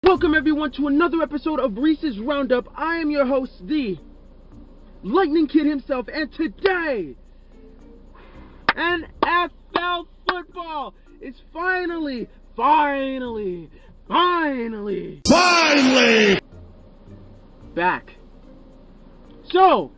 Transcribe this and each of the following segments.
Welcome everyone to another episode of Reese's Roundup. I am your host, the Lightning Kid himself, and today, NFL football is finally back. So,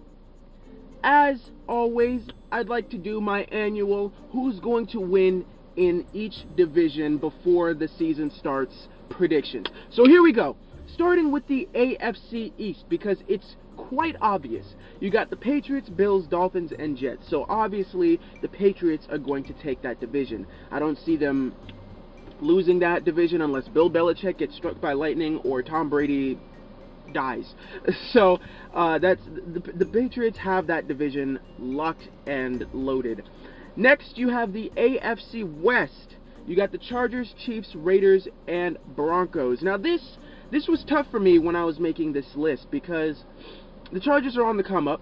as always, I'd like to do my annual who's going to win in each division before the season starts predictions. So here we go. Starting with the AFC East, because it's quite obvious. You got the Patriots, Bills, Dolphins, and Jets. So obviously the Patriots are going to take that division. I don't see them losing that division unless Bill Belichick gets struck by lightning or Tom Brady dies. So that's the Patriots have that division locked and loaded. Next, you have the AFC West. You got the Chargers, Chiefs, Raiders, and Broncos. Now this was tough for me when I was making this list because the Chargers are on the come up.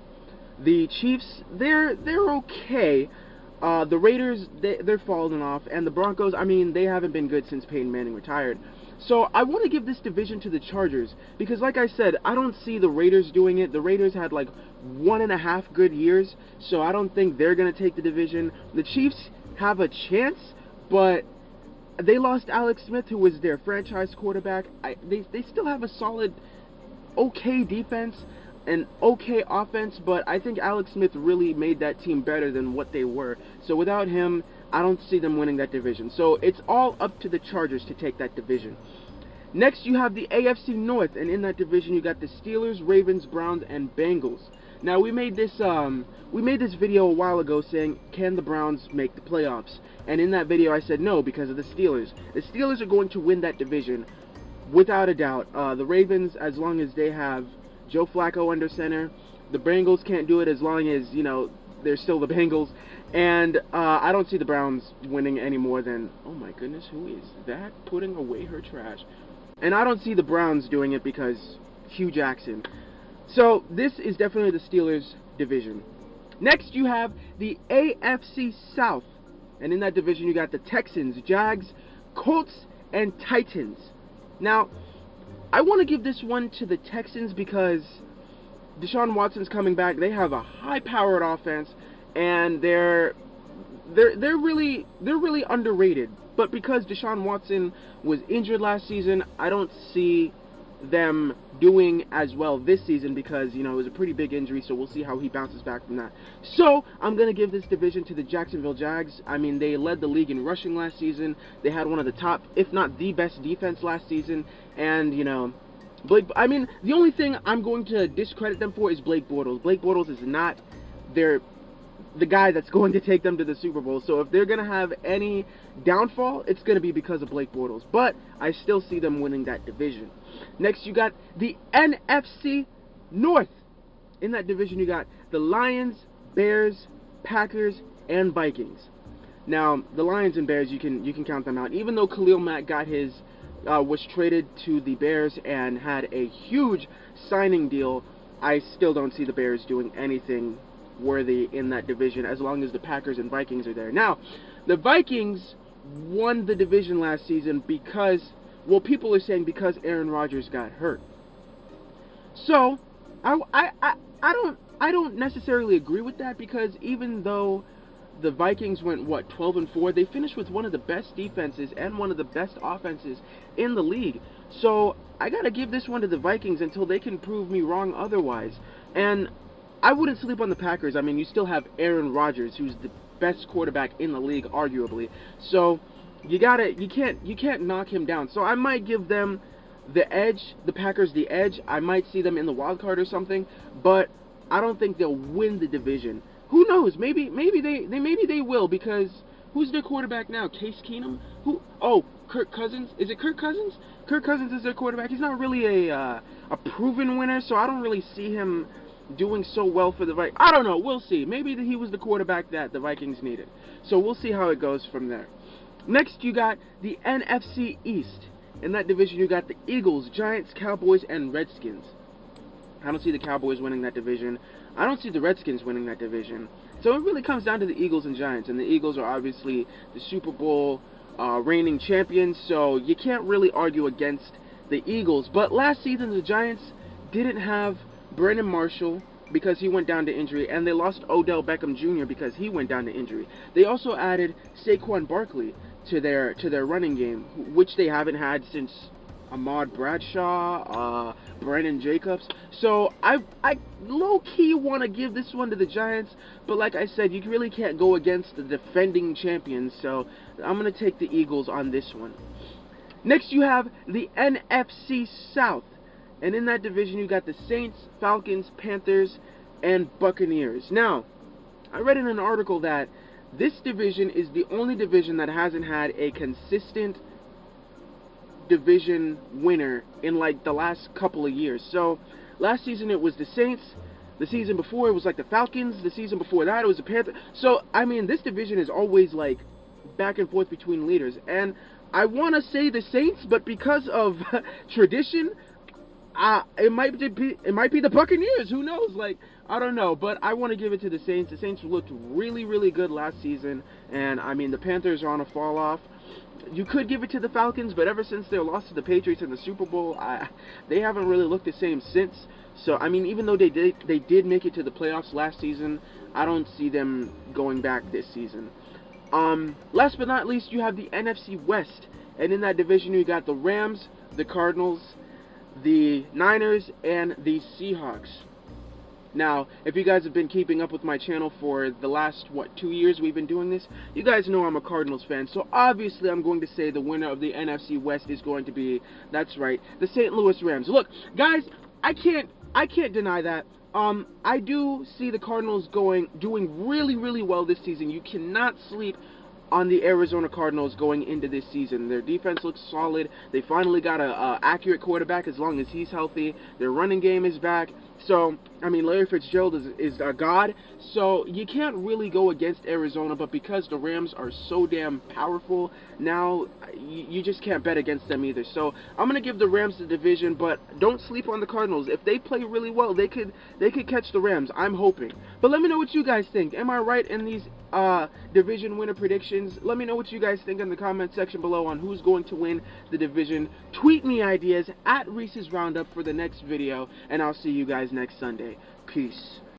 The Chiefs, they're okay. The Raiders, they're falling off, and the Broncos, I mean, they haven't been good since Peyton Manning retired. So I want to give this division to the Chargers because, like I said, I don't see the Raiders doing it. The Raiders had like 1.5 good years, so I don't think they're going to take the division. The Chiefs have a chance, but they lost Alex Smith, who was their franchise quarterback. They still have a solid, okay defense and okay offense, but I think Alex Smith really made that team better than what they were. So without him, I don't see them winning that division. So it's all up to the Chargers to take that division. Next, you have the AFC North, and in that division, you got the Steelers, Ravens, Browns, and Bengals. Now, we made this video a while ago saying, can the Browns make the playoffs? And in that video, I said no because of the Steelers. The Steelers are going to win that division without a doubt. The Ravens, as long as they have Joe Flacco under center. The Bengals can't do it as long as, you know, they're still the Bengals. And I don't see the Browns winning any more than, oh my goodness, who is that putting away her trash? And I don't see the Browns doing it because Hugh Jackson. So this is definitely the Steelers division. Next, you have the AFC South. And in that division, you got the Texans, Jags, Colts, and Titans. Now, I want to give this one to the Texans because Deshaun Watson's coming back. They have a high-powered offense, and they're really underrated. But because Deshaun Watson was injured last season, I don't see them doing as well this season because, you know, it was a pretty big injury, so we'll see how he bounces back from that. So, I'm going to give this division to the Jacksonville Jags. I mean, they led the league in rushing last season. They had one of the top, if not the best defense last season, and, you know, the only thing I'm going to discredit them for is Blake Bortles. Blake Bortles is not the guy that's going to take them to the Super Bowl. So if they're going to have any downfall, it's going to be because of Blake Bortles. But I still see them winning that division. Next, you got the NFC North. In that division, you got the Lions, Bears, Packers, and Vikings. Now, the Lions and Bears, you can count them out. Even though Khalil Mack got his was traded to the Bears and had a huge signing deal, I still don't see the Bears doing anything worthy in that division as long as the Packers and Vikings are there. Now, the Vikings won the division last season because, well, people are saying because Aaron Rodgers got hurt. So, I don't necessarily agree with that because even though the Vikings went, 12-4, they finished with one of the best defenses and one of the best offenses in the league. So, I gotta give this one to the Vikings until they can prove me wrong otherwise. And I wouldn't sleep on the Packers. I mean, you still have Aaron Rodgers, who's the best quarterback in the league, arguably. So, you can't knock him down. So, I might give them the edge, the Packers the edge. I might see them in the wild card or something, but I don't think they'll win the division. Who knows? Maybe they will because who's their quarterback now? Case Keenum? Kirk Cousins? Is it Kirk Cousins? Kirk Cousins is their quarterback. He's not really a proven winner, so I don't really see him doing so well for the Vikings. I don't know. We'll see. Maybe he was the quarterback that the Vikings needed. So we'll see how it goes from there. Next, you got the NFC East. In that division, you got the Eagles, Giants, Cowboys, and Redskins. I don't see the Cowboys winning that division. I don't see the Redskins winning that division. So it really comes down to the Eagles and Giants. And the Eagles are obviously the Super Bowl reigning champions. So you can't really argue against the Eagles. But last season, the Giants didn't have Brandon Marshall because he went down to injury, and they lost Odell Beckham Jr. because he went down to injury. They also added Saquon Barkley to their running game, which they haven't had since Ahmad Bradshaw, Brandon Jacobs. So I low-key want to give this one to the Giants, but like I said, you really can't go against the defending champions, so I'm going to take the Eagles on this one. Next, you have the NFC South, and in that division, you got the Saints, Falcons, Panthers, and Buccaneers. Now, I read in an article that this division is the only division that hasn't had a consistent division winner in like the last couple of years. So last season it was the Saints, the season before it was like the Falcons, the season before that it was the Panthers. So I mean, this division is always like back and forth between leaders, and I want to say the Saints, but because of tradition, it might be the Buccaneers. Who knows? Like, I don't know, but I want to give it to the Saints. The Saints looked really, really good last season, and I mean the Panthers are on a fall off. You could give it to the Falcons, but ever since their loss to the Patriots in the Super Bowl, they haven't really looked the same since. So I mean, even though they did make it to the playoffs last season, I don't see them going back this season. Last but not least, you have the NFC West, and in that division you got the Rams, the Cardinals, the Niners, and the Seahawks. Now, if you guys have been keeping up with my channel for the last, 2 years we've been doing this, you guys know I'm a Cardinals fan, so obviously I'm going to say the winner of the NFC West is going to be, that's right, the St. Louis Rams. Look, guys, I can't deny that. I do see the Cardinals doing really, really well this season. You cannot sleep on the Arizona Cardinals going into this season. Their defense looks solid. They finally got a accurate quarterback as long as he's healthy. Their running game is back. So, I mean, Larry Fitzgerald is a god. So, you can't really go against Arizona, but because the Rams are so damn powerful, now you just can't bet against them either. So, I'm going to give the Rams the division, but don't sleep on the Cardinals. If they play really well, they could catch the Rams. I'm hoping. But let me know what you guys think. Am I right in these division winner predictions? Let me know what you guys think in the comment section below on who's going to win the division. Tweet me ideas at Reese's Roundup for the next video, and I'll see you guys next Sunday. Peace.